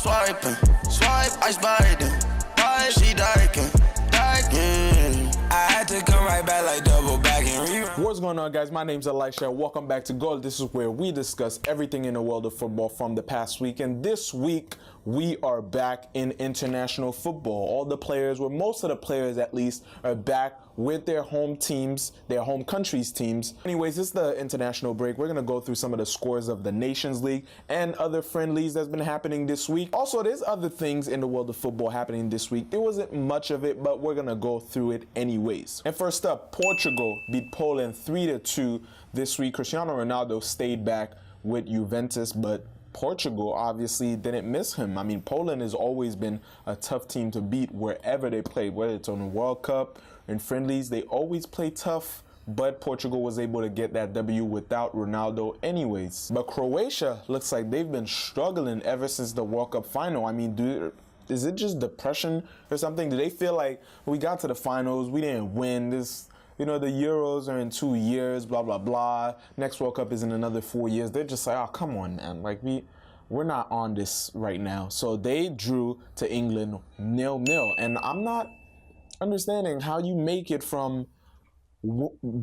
swiping, swipe, I spiding. She diking. I had to come right back like double back and rerun. What's going on, guys? My name's Elisha. Welcome back to Goal. This is where we discuss everything in the world of football from the past week. And this week, we are back in international football. All the players, well, most of the players at least, are back with their home teams, their home countries' teams. Anyways, this is the international break. We're going to go through some of the scores of the Nations League and other friendlies that's been happening this week. Also, there's other things in the world of football happening this week. There wasn't much of it, but we're going to go through it anyways. And first up, Portugal beat Poland 3-2 this week. Cristiano Ronaldo stayed back with Juventus, but Portugal obviously didn't miss him. I mean, Poland has always been a tough team to beat wherever they play, whether it's on the World Cup or in friendlies. They always play tough, but Portugal was able to get that W without Ronaldo anyways. But Croatia looks like they've been struggling ever since the World Cup final. I mean, is it just depression or something? Do they feel like we got to the finals, we didn't win this? You know, the Euros are in 2 years, blah, blah, blah. Next World Cup is in another 4 years. They're just like, oh, come on, man. Like, we're not on this right now. So they drew to England 0-0. And I'm not understanding how you make it from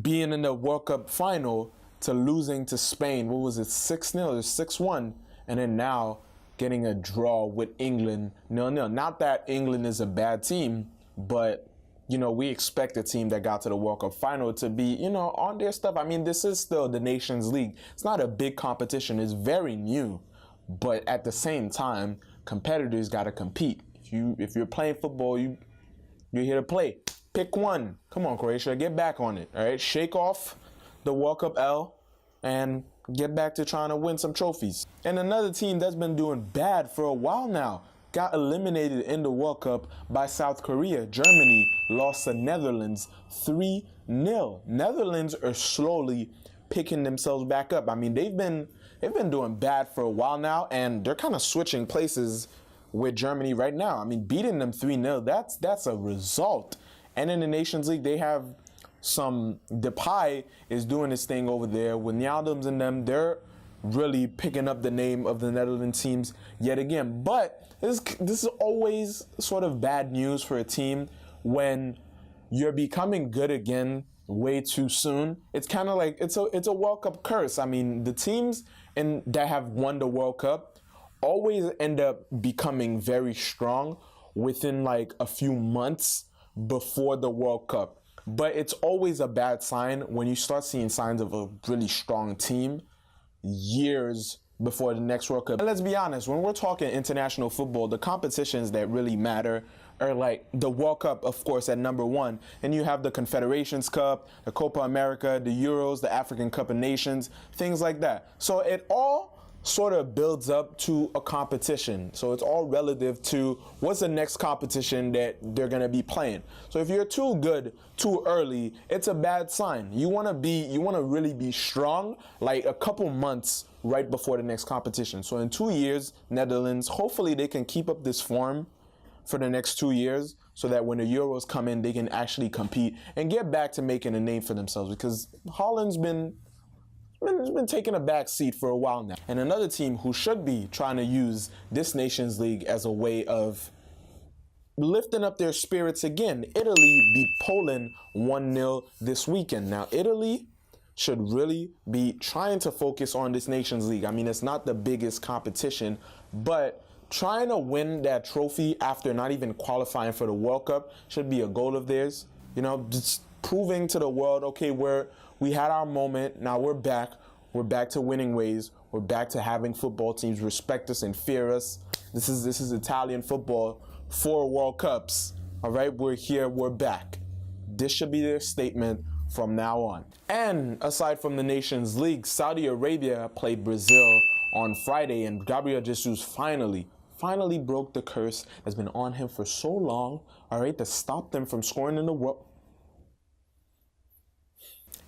being in the World Cup final to losing to Spain. What was it, 6-0 or 6-1? And then now getting a draw with England 0-0. Not that England is a bad team, but you know, we expect a team that got to the World Cup final to be, you know, on their stuff. I mean, this is still the Nations League. It's not a big competition. It's very new. But at the same time, competitors got to compete. If you're playing football, you're here to play. Pick one. Come on, Croatia, get back on it. All right, shake off the World Cup L and get back to trying to win some trophies. And another team that's been doing bad for a while now got eliminated in the World Cup by South Korea. Germany lost to Netherlands 3-0. Netherlands are slowly picking themselves back up. I mean, they've been doing bad for a while now, and they're kind of switching places with Germany right now. I mean, beating them 3-0, that's a result. And in the Nations League, they have Depay is doing his thing over there with Wijnaldum's in them. They're really picking up the name of the Netherlands teams yet again. But this is always sort of bad news for a team when you're becoming good again way too soon. It's kind of like it's a World Cup curse. I mean, the teams that have won the World Cup always end up becoming very strong within like a few months before the World Cup. But it's always a bad sign when you start seeing signs of a really strong team years before the next World Cup. And let's be honest, when we're talking international football, the competitions that really matter are like the World Cup, of course, at number one. And you have the Confederations Cup, the Copa America, the Euros, the African Cup of Nations, things like that. So it all sort of builds up to a competition. So it's all relative to what's the next competition that they're going to be playing. So if you're too good too early, it's a bad sign. You want to really be strong like a couple months right before the next competition. So in 2 years, Netherlands, hopefully they can keep up this form for the next 2 years so that when the Euros come in, they can actually compete and get back to making a name for themselves, because Holland's been taking a back seat for a while now. And another team who should be trying to use this Nations League as a way of lifting up their spirits again. Italy beat Poland 1-0 this weekend. Now, Italy should really be trying to focus on this Nations League. I mean, it's not the biggest competition, but trying to win that trophy after not even qualifying for the World Cup should be a goal of theirs. You know, just proving to the world, okay, we had our moment, now we're back. We're back to winning ways. We're back to having football teams respect us and fear us. This is Italian football, 4 World Cups. All right, we're here, we're back. This should be their statement from now on. And aside from the Nations League, Saudi Arabia played Brazil on Friday, and Gabriel Jesus finally broke the curse that's been on him for so long, all right, to stop them from scoring in the World.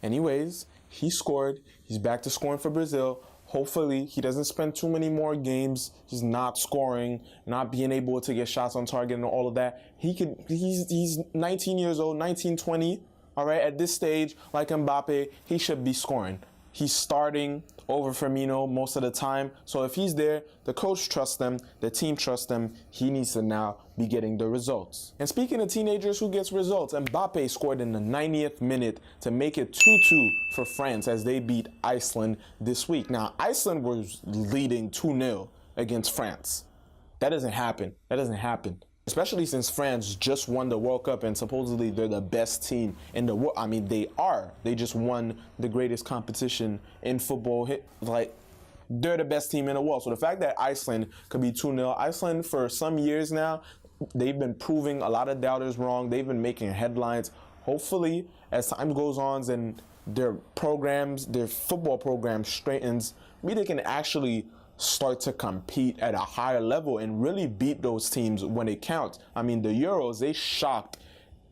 Anyways, he scored. He's back to scoring for Brazil. Hopefully, he doesn't spend too many more games just not scoring, not being able to get shots on target and all of that. He's 19 years old, 19, 20. All right, at this stage, like Mbappe, he should be scoring. He's starting over Firmino most of the time. So if he's there, the coach trusts them, the team trusts them. He needs to now be getting the results. And speaking of teenagers who gets results, Mbappe scored in the 90th minute to make it 2-2 for France as they beat Iceland this week. Now, Iceland was leading 2-0 against France. That doesn't happen. That doesn't happen. Especially since France just won the World Cup and supposedly they're the best team in the world. I mean, they are. They just won the greatest competition in football. Like, they're the best team in the world. So the fact that Iceland could be 2-0, Iceland for some years now, they've been proving a lot of doubters wrong. They've been making headlines. Hopefully, as time goes on and their programs, their football program straightens, maybe they can actually start to compete at a higher level and really beat those teams when it counts. I mean, the Euros, they shocked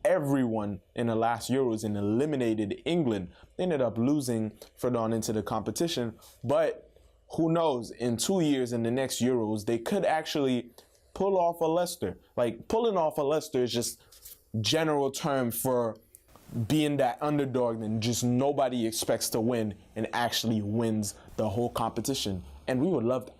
everyone in the last Euros and eliminated England. They ended up losing further on into the competition. But who knows, in 2 years in the next Euros, they could actually pull off a Leicester. Like, pulling off a Leicester is just general term for being that underdog and just nobody expects to win and actually wins the whole competition. And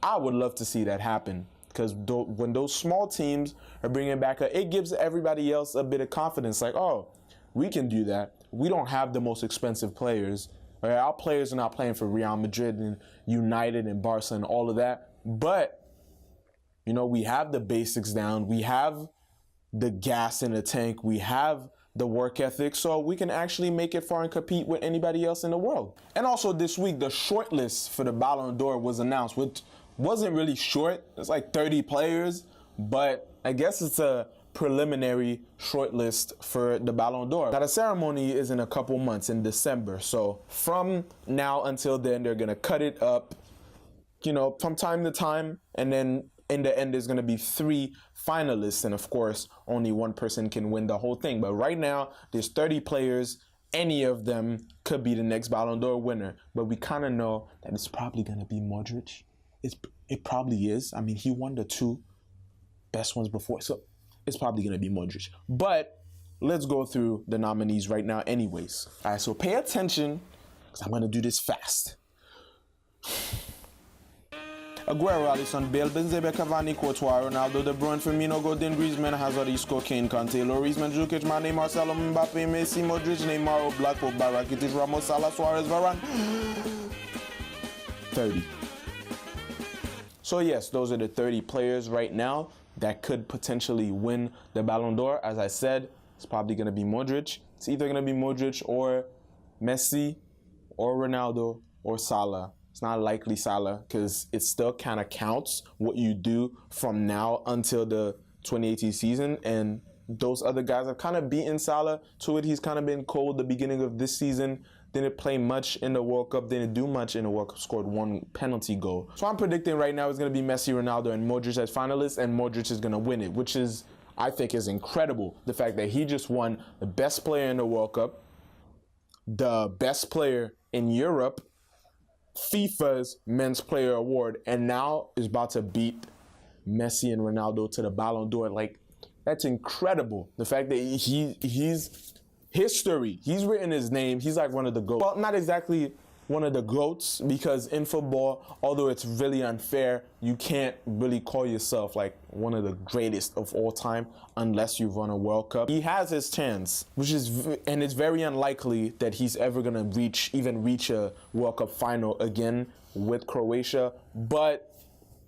I would love to see that happen, because when those small teams are bringing back, it gives everybody else a bit of confidence. Like, oh, we can do that. We don't have the most expensive players. Right? Our players are not playing for Real Madrid and United and Barca and all of that. But, you know, we have the basics down. We have the gas in the tank. We have the work ethic, so we can actually make it far and compete with anybody else in the world. And also this week, the shortlist for the Ballon d'Or was announced, which wasn't really short. It's like 30 players, but I guess it's a preliminary shortlist for the Ballon d'Or. Now, the ceremony is in a couple months in December, so from now until then, they're gonna cut it up, you know, from time to time, and then in the end, there's going to be 3 finalists, and of course, only one person can win the whole thing. But right now, there's 30 players. Any of them could be the next Ballon d'Or winner. But we kind of know that it's probably going to be Modric. It probably is. I mean, he won the 2 best ones before, so it's probably going to be Modric. But let's go through the nominees right now anyways. All right, so pay attention, because I'm going to do this fast. Aguero, Alisson, Bale, Benzema, Cavani, Courtois, Ronaldo, De Bruyne, Firmino, Godin, Griezmann, Hazard, Isco, Kane, Kanté, Lloris, Mandzukic, Mane, Marcelo, Mbappe, Messi, Modric, Neymar, Oblak, Pogba, Rakitic, Ramos, Salah, Suarez, Varane. 30. So yes, those are the 30 players right now that could potentially win the Ballon d'Or. As I said, it's probably going to be Modric. It's either going to be Modric or Messi or Ronaldo or Salah. It's not likely Salah, because it still kind of counts what you do from now until the 2018 season. And those other guys have kind of beaten Salah to it. He's kind of been cold the beginning of this season. Didn't play much in the World Cup. Didn't do much in the World Cup. Scored 1 penalty goal. So I'm predicting right now it's going to be Messi, Ronaldo, and Modric as finalists. And Modric is going to win it, which is, I think, is incredible. The fact that he just won the best player in the World Cup, the best player in Europe, FIFA's Men's Player Award, and now is about to beat Messi and Ronaldo to the Ballon d'Or. Like, that's incredible. The fact that he's history. He's written his name. He's like one of the GOATs. Well, not exactly one of the GOATs, because in football, although it's really unfair, you can't really call yourself like one of the greatest of all time unless you've won a World Cup. He has his chance, and it's very unlikely that he's ever gonna reach a World Cup final again with Croatia. But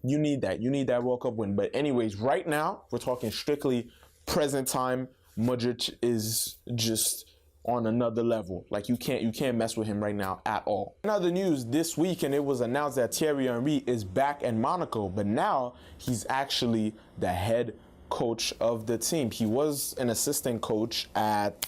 you need that World Cup win. But anyways, right now we're talking strictly present time. Modric is just on another level. Like, you can't mess with him right now at all. In other news this week, and it was announced that Thierry Henry is back in Monaco, but now he's actually the head coach of the team. He was an assistant coach at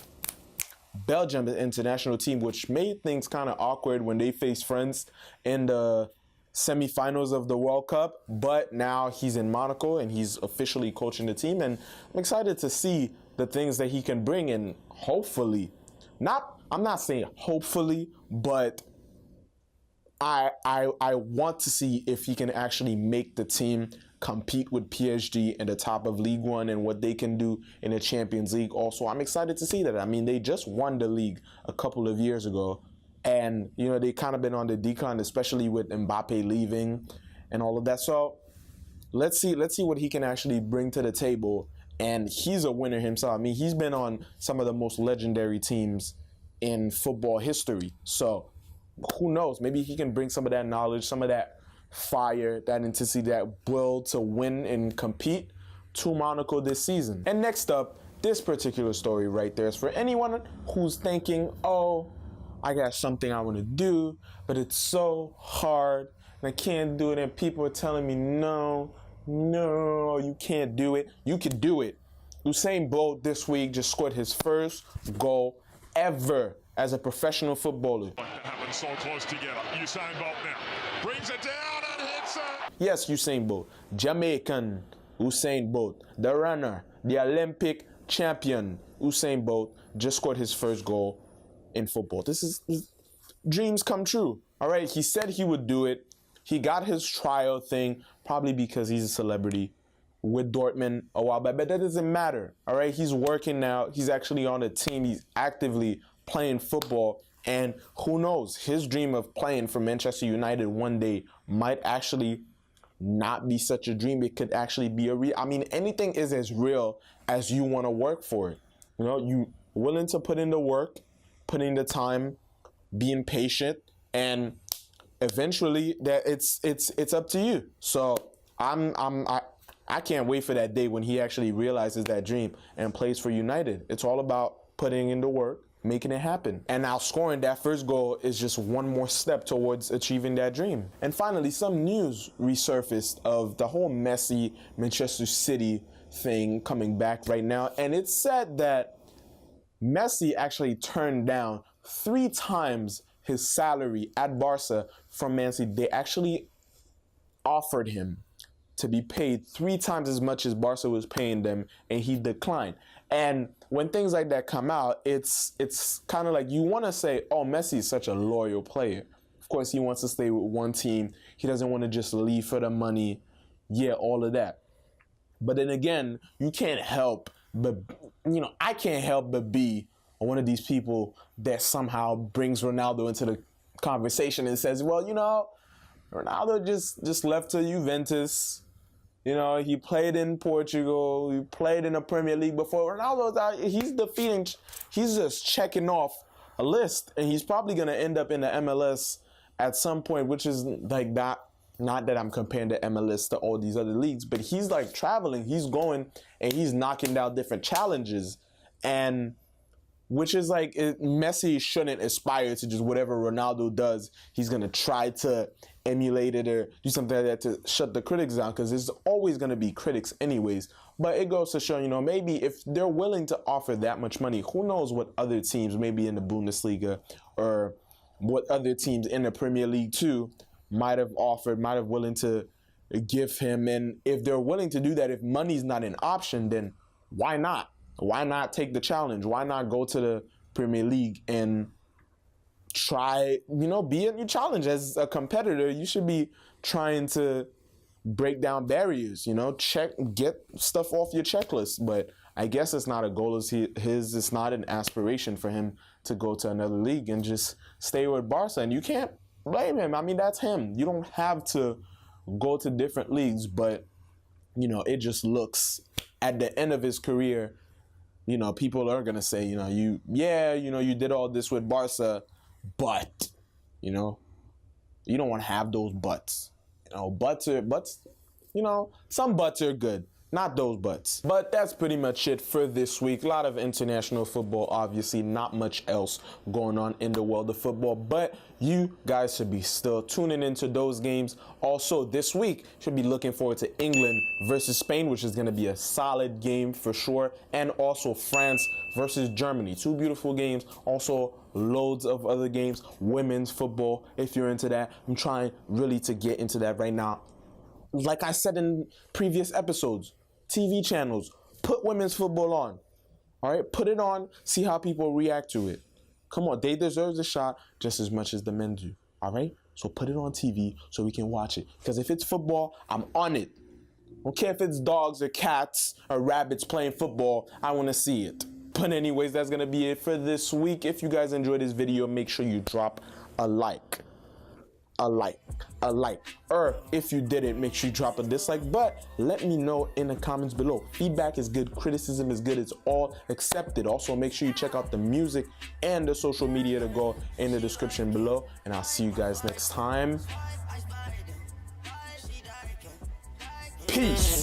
Belgium, the international team, which made things kind of awkward when they faced France in the semifinals of the World Cup. But now he's in Monaco and he's officially coaching the team, and I'm excited to see the things that he can bring, and hopefully, I'm not saying hopefully, but I want to see if he can actually make the team compete with PSG in the top of League One and what they can do in the Champions League. Also, I'm excited to see that. I mean, they just won the league a couple of years ago. And, you know, they kind of been on the decline, especially with Mbappe leaving and all of that. So let's see what he can actually bring to the table. And he's a winner himself. I mean, he's been on some of the most legendary teams in football history. So who knows? Maybe he can bring some of that knowledge, some of that fire, that intensity, that will to win and compete to Monaco this season. And next up, this particular story right there is for anyone who's thinking, oh, I got something I want to do, but it's so hard and I can't do it, and people are telling me, no, you can't do it. You can do it. Usain Bolt this week just scored his first goal ever as a professional footballer. Happened so close together. Usain Bolt now brings it down and hits it. Yes, Usain Bolt, Jamaican Usain Bolt, the runner, the Olympic champion Usain Bolt just scored his first goal in football. This is dreams come true. All right, he said he would do it. He got his trial thing probably because he's a celebrity with Dortmund a while back, but that doesn't matter. All right, he's working now. He's actually on a team. He's actively playing football, and who knows, his dream of playing for Manchester United one day might actually not be such a dream. It could actually be a real. I mean, anything is as real as you want to work for it. You know, you willing to put in the work, putting the time, being patient, and eventually that it's up to you. So I can't wait for that day when he actually realizes that dream and plays for United. It's all about putting in the work, making it happen. And now scoring that first goal is just one more step towards achieving that dream. And finally, some news resurfaced of the whole Messi Manchester City thing coming back right now. And it said that Messi actually turned down 3 times his salary at Barca from Man City. They actually offered him to be paid 3 times as much as Barca was paying them, and he declined. And when things like that come out, it's kind of like you want to say, oh, Messi is such a loyal player. Of course, he wants to stay with one team. He doesn't want to just leave for the money. Yeah, all of that. But then again, you can't help but, you know, I can't help but be one of these people that somehow brings Ronaldo into the conversation and says, well, you know, Ronaldo just left to Juventus. You know, he played in Portugal. He played in the Premier League before. Ronaldo's out. He's just checking off a list, and he's probably going to end up in the MLS at some point, which is like that. Not that I'm comparing the MLS to all these other leagues, but he's like traveling. He's going and he's knocking down different challenges, and which is like Messi shouldn't aspire to just whatever Ronaldo does. He's going to try to emulate it or do something like that to shut the critics down, because there's always going to be critics anyways. But it goes to show, you know, maybe if they're willing to offer that much money, who knows what other teams, maybe in the Bundesliga or what other teams in the Premier League too, might have willing to give him. And if they're willing to do that, if money's not an option, then why not? Why not take the challenge? Why not go to the Premier League and try, you know, be a new challenge? As a competitor, you should be trying to break down barriers, you know, get stuff off your checklist. But I guess it's not a goal as his. It's not an aspiration for him to go to another league and just stay with Barca. And you can't blame him. I mean, that's him. You don't have to go to different leagues, but, you know, it just looks at the end of his career, you know, people are going to say, you know, you did all this with Barca, but, you know, you don't want to have those buts. You know, butts, you know, some butts are good. Not those butts. But that's pretty much it for this week. A lot of international football, obviously, not much else going on in the world of football. But you guys should be still tuning into those games. Also, this week, should be looking forward to England versus Spain, which is going to be a solid game for sure. And also France versus Germany. 2 beautiful games. Also, loads of other games. Women's football, if you're into that. I'm trying really to get into that right now. Like I said in previous episodes, TV channels, put women's football on. All right, put it on, see how people react to it. Come on, they deserve the shot just as much as the men do. All right, so put it on TV so we can watch it. Because if it's football, I'm on it. I don't care if it's dogs or cats or rabbits playing football, I want to see it. But anyways, that's gonna be it for this week. If you guys enjoyed this video, make sure you drop a like. Or if you didn't, make sure you drop a dislike, but let me know in the comments below. Feedback is good, criticism is good, it's all accepted. Also, make sure you check out the music and the social media to go in the description below, and I'll see you guys next time. Peace.